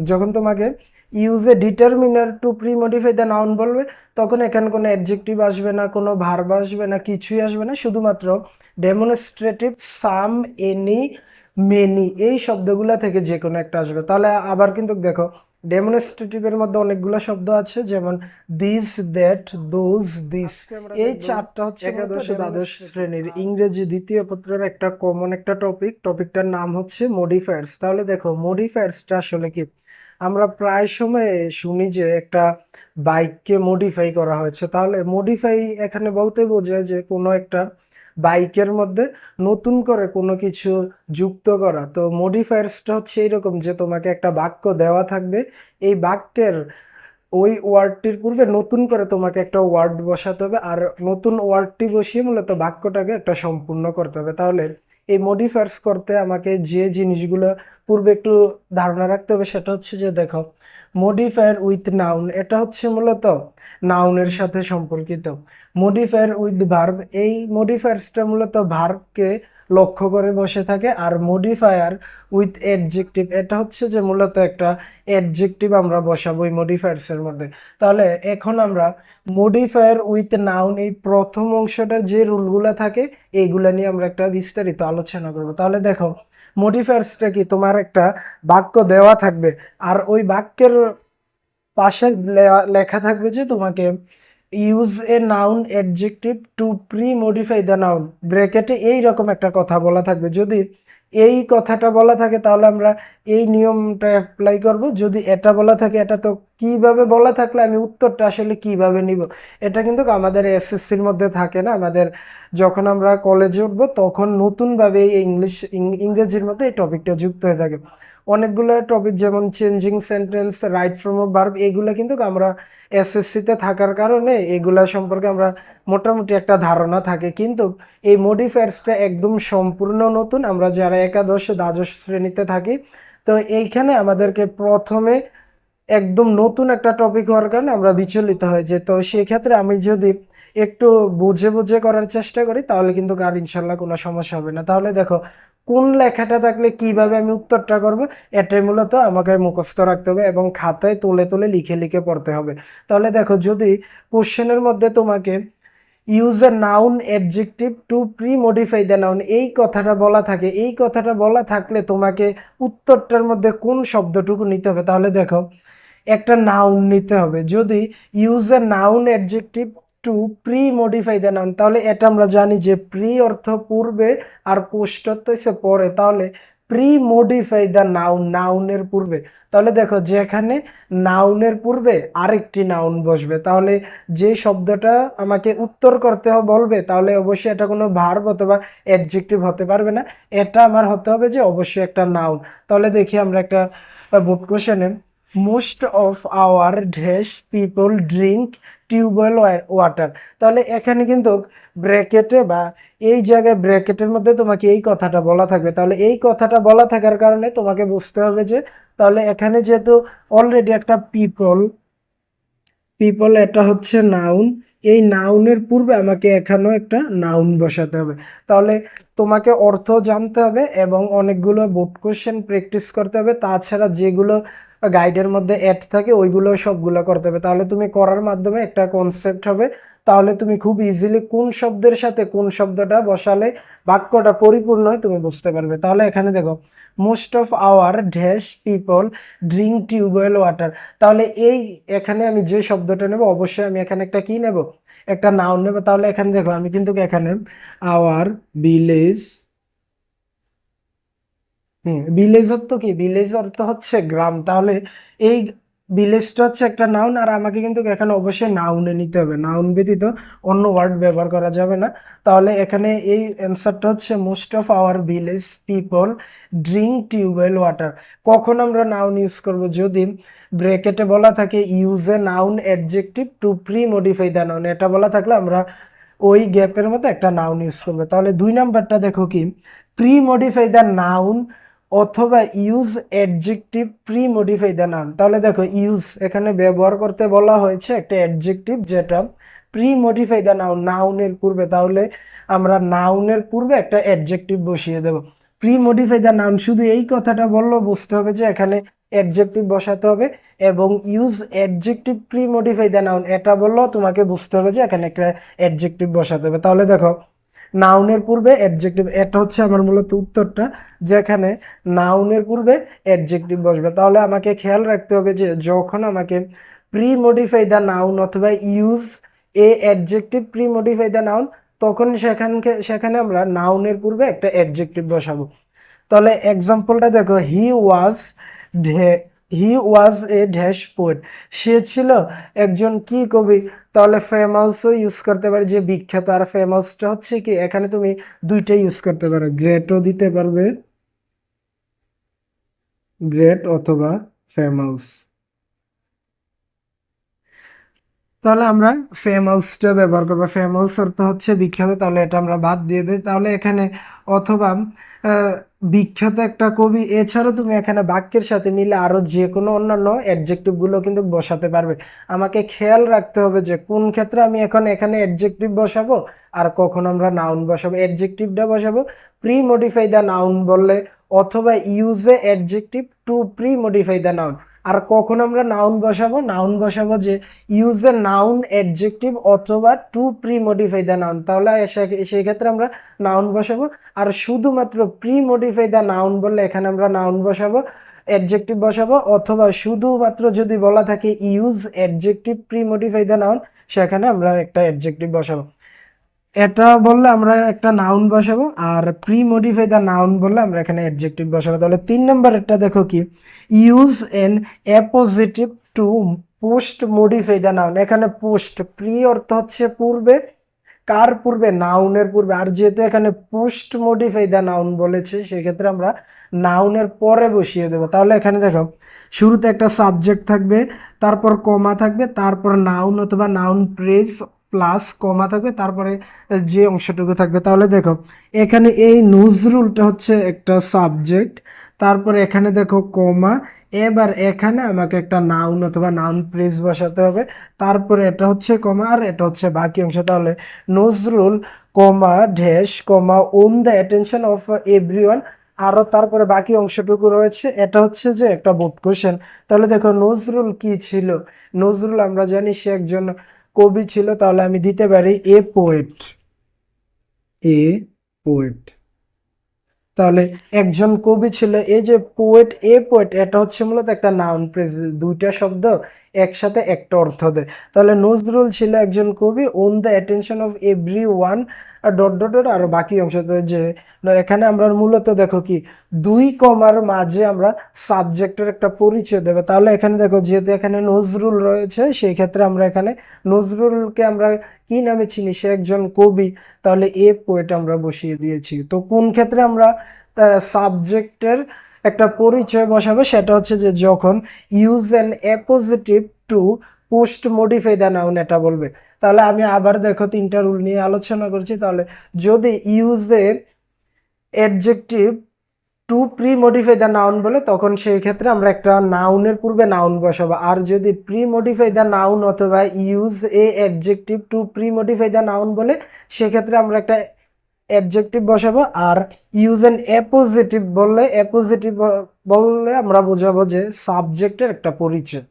যখন তোমাকে use A determiner two premodify the noun বলবে, তখন এখানে কোনো অ্যাডজেক্টিভ আসবে না, কোনো ভার্ব আসবে না, কিছুই আসবে না, শুধুমাত্র ডেমনস্ট্রেটিভ, সাম, এনি, মেনি এই শব্দগুলা থেকে যে কোনো একটা আসবে। তাহলে আবার কিন্তু দেখো ডেমনস্ট্রেটিভের মধ্যে অনেকগুলো শব্দ আছে, যেমন দিস, দ্যাট, দোজ, দিস। এই চারটা হচ্ছে একাদশ ও দ্বাদশ শ্রেণীর ইংরেজি দ্বিতীয় পত্রের একটা কমন একটা টপিকটার নাম হচ্ছে মডিফায়ার্স। তাহলে দেখো মডিফায়ার্সটা আসলে কি, আমরা প্রায় সময় শুনি যে একটা বাইককে মডিফাই করা হয়েছে। তাহলে মডিফাই এখানে বলতে বোঝায় যে কোনো একটা বাইকের মধ্যে নতুন করে কোনো কিছু যুক্ত করা। তো মডিফায়ার্সটা হচ্ছে এইরকম যে তোমাকে একটা বাক্য দেওয়া থাকবে, এই বাক্যের ওই ওয়ার্ডটির পূর্বে নতুন করে তোমাকে একটা ওয়ার্ড বসাতে হবে, আর নতুন ওয়ার্ডটি বসিয়ে মূলত বাক্যটাকে একটা সম্পূর্ণ করতে হবে। তাহলে এই মডিফায়ার্স করতে আমাকে যে জিনিসগুলো পূর্বে একটু ধারণা রাখতে হবে সেটা হচ্ছে যে দেখো, মডিফায়ার উইথ নাউন, এটা হচ্ছে মূলত নাউনের সাথে সম্পর্কিত। মডিফায়ার উইথ ভার্ব, এই মডিফায়ার্সটা মূলত ভার্বকে লক্ষ্য করে বসে থাকে। আর মডিফায়ার উইথ অ্যাডজেক্টিভ, এটা হচ্ছে যে মূলত একটা অ্যাডজেক্টিভ আমরা বসাবো এই মডিফায়ার্স এর মধ্যে। তাহলে এখন আমরা মডিফায়ার উইথ নাউন এই প্রথম অংশটার যে রুলগুলা থাকে এইগুলা নিয়ে আমরা একটা বিস্তারিত আলোচনা করব। তাহলে দেখো মডিফায়ার্সটা কি, তোমার একটা বাক্য দেওয়া থাকবে, আর ওই বাক্যের পাশে লেখা থাকবে যে তোমাকে use a noun adjective to premodify the noun, ব্র্যাকেটে এই রকম একটা কথা বলা থাকবে। যদি এই কথাটা বলা থাকে তাহলে আমরা এই নিয়মটা অ্যাপ্লাই করব, যদি এটা বলা থাকে, এটা তো কিভাবে বলা থাকলে আমি উত্তরটা আসলে কিভাবে নিব, এটা কিন্তু আমাদের এসএসসির মধ্যে থাকে না। আমাদের যখন আমরা কলেজে উঠবো তখন নতুনভাবে এই ইংরেজির মধ্যে এই টপিকটা যুক্ত হয়ে থাকে। অনেকগুলো টপিক যেমন changing sentence, right form of verb, এগুলো কিন্তু আমরা এসএসসিতে থাকার কারণে এগুলা সম্পর্কে আমরা মোটামুটি একটা ধারণা থাকে। কিন্তু এই মডিফায়ার্সটা একদম সম্পূর্ণ নতুন, আমরা যারা একাদশ দ্বাদশ শ্রেণীতে থাকি, তো এইখানে আমাদেরকে প্রথমে একদম নতুন একটা টপিক হওয়ার কারণে আমরা বিচলিত হয়ে যাই। তো সেক্ষেত্রে আমি যদি একটু বুঝে বুঝে করার চেষ্টা করি তাহলে কিন্তু আর ইনশাল্লাহ কোনো সমস্যা হবে না। তাহলে দেখো কোন লেখাটা থাকলে কিভাবে আমি উত্তরটা করব, এটাই মূলত আমাকে মুখস্থ রাখতে হবে এবং খাতায় তুলে তুলে লিখে লিখে পড়তে হবে। তাহলে দেখো যদি কোশ্চেনের মধ্যে তোমাকে use a noun adjective to premodify the noun এই কথাটা বলা থাকে, এই কথাটা বলা থাকলে তোমাকে উত্তরটার মধ্যে কোন শব্দটুকু নিতে হবে। তাহলে দেখো একটা নাউন নিতে হবে, যদি use a noun adjective to premodify the noun, তাহলে এটা আমরা জানি যে প্রি অর্থ পূর্বে আর পোস্ট অর্থ হচ্ছে পরে। তাহলে প্রি মডিফাই দ্য নাউন, নাউনের পূর্বে। তাহলে দেখো যেখানে নাউনের পূর্বে আরেকটি নাউন বসবে, তাহলে যে শব্দটা আমাকে উত্তর করতে বলবে তাহলে অবশ্যই এটা কোনো ভার্ব অথবা অ্যাডজেক্টিভ হতে পারবে না, এটা আমার হতে হবে যে অবশ্যই একটা নাউন। তাহলে দেখি আমরা একটা বোর্ড কোশ্চেনে, most of our dash people drink tubewell water, তাহলে এখানে কিন্তু ব্র্যাকেটে বা এই জায়গায় ব্র্যাকেটের মধ্যে তোমাকে এই কথাটা বলা থাকবে। তাহলে এই কথাটা বলা থাকার কারণে তোমাকে বুঝতে হবে যে তাহলে এখানে যেহেতু অলরেডি একটা পিপল, পিপল এটা হচ্ছে নাউন, এই নাউনের পূর্বে আমাকে এখানেও একটা নাউন বসাতে হবে। তাহলে তোমাকে অর্থ জানতে হবে এবং অনেকগুলো বোর্ড কোশ্চেন প্র্যাকটিস করতে হবে, তাছাড়া যেগুলো গাইডের মধ্যে অ্যাড থাকে ওইগুলো সবগুলো করতে হবে। তাহলে তুমি করার মাধ্যমে একটা কনসেপ্ট হবে, তাহলে তুমি খুব ইজিলি কোন শব্দের সাথে কোন শব্দটা বসালে বাক্যটা পরিপূর্ণ হয় তুমি বুঝতে পারবে। তাহলে এখানে দেখো most of our dash people drink tubewell water, তাহলে এই এখানে আমি যে শব্দটা নেব অবশ্যই আমি এখানে একটা কি নেব, একটা নাউন নেব। তাহলে এখানে দেখো আমি কিন্তু এখানে আওয়ার ভিলেজ, ভিলেজ অর্থ কি, ভিলেজ অর্থ হচ্ছে গ্রাম, তাহলে এই ভিলেজটা হচ্ছে একটা নাউন, আর আমাকে কিন্তু এখানে অবশ্যই নাউনে নিতে হবে, নাউন ব্যতীত অন্য ওয়ার্ড ব্যবহার করা যাবে না। তাহলে এখানে এই অ্যান্সারটা হচ্ছে most of our village people drink tubewell water. কখন আমরা নাউন ইউজ করব, যদি ব্র্যাকেটে বলা থাকে use a noun adjective to premodify the noun, এটা বলা থাকলে আমরা ওই গ্যাপের মধ্যে একটা নাউন ইউজ করবো। তাহলে দুই নাম্বারটা দেখো কি, প্রি মডিফাই দ্য নাউন অথবা use adjective pre modify the noun. তাহলে দেখো ইউজ এখানে ব্যবহার করতে বলা হয়েছে একটা অ্যাডজেক্টিভ যেটা প্রি মডিফাই দ্য নাউন, নাউনের পূর্বে, তাহলে আমরা নাউনের পূর্বে একটা অ্যাডজেক্টিভ বসিয়ে দেব। প্রি মডিফাই দ্য নাউন শুধু এই কথাটা বললেও বুঝতে হবে যে এখানে অ্যাডজেক্টিভ বসাতে হবে, এবং use adjective pre modify the noun, এটা বললেও তোমাকে বুঝতে হবে যে এখানে একটা অ্যাডজেক্টিভ বসাতে হবে। তাহলে দেখো নাউনের পূর্বে অ্যাডজেক্টিভ, এটা হচ্ছে আমার মূলত উত্তরটা, যেখানে নাউনের পূর্বে অ্যাডজেক্টিভ বসবে। তাহলে আমাকে খেয়াল রাখতে হবে যে যখন আমাকে প্রি মডিফাই দ্য নাউন অথবা use a adjective pre modify the noun, তখন সেখানে আমরা নাউনের পূর্বে একটা অ্যাডজেক্টিভ বসাবো। তাহলে এক্সাম্পলটা দেখো, হি ওয়াজ এ ড্যাশ পোয়েট, সে ছিল একজন কি কবি। তাহলে ফেমাসও ইউজ করতে পারে, যে বিখ্যাত, আর ফেমাসটা হচ্ছে কি, এখানে তুমি দুইটাই ইউজ করতে পারো, গ্রেটও দিতে পারবে, গ্রেট অথবা ফেমাস। তাহলে আমরা ফেমাসটা ব্যবহার করবো, ফেমাস অর্থ হচ্ছে বিখ্যাত, তাহলে এটা আমরা বাদ দিয়ে দিই। তাহলে এখানে অথবা বিখ্যাত একটা কবি, এছাড়াও তুমি এখানে বাক্যের সাথে মিলে আরো যে কোনো অন্যান্য অ্যাডজেক্টিভ গুলো কিন্তু বসাতে পারবে। আমাকে খেয়াল রাখতে হবে যে কোন ক্ষেত্রে আমি এখন এখানে অ্যাডজেক্টিভ বসাবো আর কখন আমরা নাউন বসাবো। অ্যাডজেক্টিভটা বসাবো প্রি মডিফাই দ্য নাউন বললে, অথবা use a adjective to premodify the noun. আর কখন আমরা নাউন বসাবো, নাউন বসাবো যে ইউজ এ নাউন অ্যাডজেক্টিভ অথবা to premodify the noun, তাহলে সেই ক্ষেত্রে আমরা নাউন বসাবো। আর শুধুমাত্র প্রি মডিফাই দ্য নাউন বললে এখানে আমরা নাউন বসাবো, অ্যাডজেক্টিভ বসাবো, অথবা শুধুমাত্র যদি বলা থাকে use adjective pre modify the noun, সেখানে আমরা একটা অ্যাডজেক্টিভ বসাবো। এটা বললে আমরা একটা নাউন বসাবো, আর প্রি মডিফাই দ্য নাউন বললে আমরা এখানে অ্যাডজেক্টিভ বসাবো। তাহলে 3 নম্বর এটা দেখো কি, use an appositive to postmodify the noun. এখানে পোস্ট, প্রি অর্থ হচ্ছে পূর্বে, কার পূর্বে, নাউনের পূর্বে, আর যেহেতু এখানে পোস্ট মডিফাই দ্য নাউন বলেছে, সেক্ষেত্রে আমরা নাউনের পরে বসিয়ে দেবো। তাহলে এখানে দেখো শুরুতে একটা সাবজেক্ট থাকবে, তারপর কমা থাকবে, তারপর নাউন অথবা নাউন ফ্রেজ প্লাস কমা থাকবে, তারপরে যে অংশটুকু থাকবে। তাহলে দেখো এখানে এই নজরুলটা হচ্ছে একটা সাবজেক্ট, তারপরে এখানে দেখো কমা, এবার এখানে আমাকে একটা নাউন অথবা নাউন ফ্রেজ বসাতে হবে, তারপরে এটা হচ্ছে কমা, আর এটা হচ্ছে বাকি অংশ। তাহলে Nazrul comma dash comma on the attention of everyone, আরো তারপরে বাকি অংশটুকু রয়েছে, এটা হচ্ছে যে একটা বোর্ড কোশ্চেন। তাহলে দেখো নজরুল কি ছিল, নজরুল আমরা জানি সে একজন কবি ছিল, তাহলে আমি দিতে পারি এ পোয়েট, এ পোয়েট। তাহলে একজন কবি ছিল, এই যে পোয়েট, এ পোয়েট, এটা হচ্ছে মূলত একটা নাউন ফ্রেজ, দুইটা শব্দ একসাথে একটা অর্থ দেয়। তাহলে নজরুল ছিল একজন কবি, on the attention of everyone, আর ডট ডট ডট আরো বাকি অংশ। যে এখানে আমরা মূলত দেখো কি, দুই কমার মাঝে আমরা সাবজেক্টের একটা পরিচয় দেবে। তাহলে এখানে দেখো যেহেতু এখানে নজরুল রয়েছে, সেই ক্ষেত্রে আমরা এখানে নজরুলকে আমরা কি নামে চিনি, সে একজন কবি, তাহলে এ পোয়েট আমরা বসিয়ে দিয়েছি। তো কোন ক্ষেত্রে আমরা তার সাবজেক্টের একটা পরিচয় বসাবো, সেটা হচ্ছে যে যখন use an appositive to postmodify the noun এটা বলবে। তাহলে আমি আবার দেখো 3টা রুল নিয়ে আলোচনা করছি। তাহলে যদি use a adjective to premodify the noun বলে, তখন সেই ক্ষেত্রে আমরা একটা নাউনের পূর্বে নাউন বসাবো। আর যদি প্রি মডিফাই দ্য নাউন অথবা use a adjective to premodify the noun বলে, সেক্ষেত্রে আমরা একটা অ্যাডজেক্টিভ বসাবো। আর ইউজ এন অ্যাপোজিটিভ বললে আমরা বোঝাবো যে সাবজেক্টের একটা পরিচয়।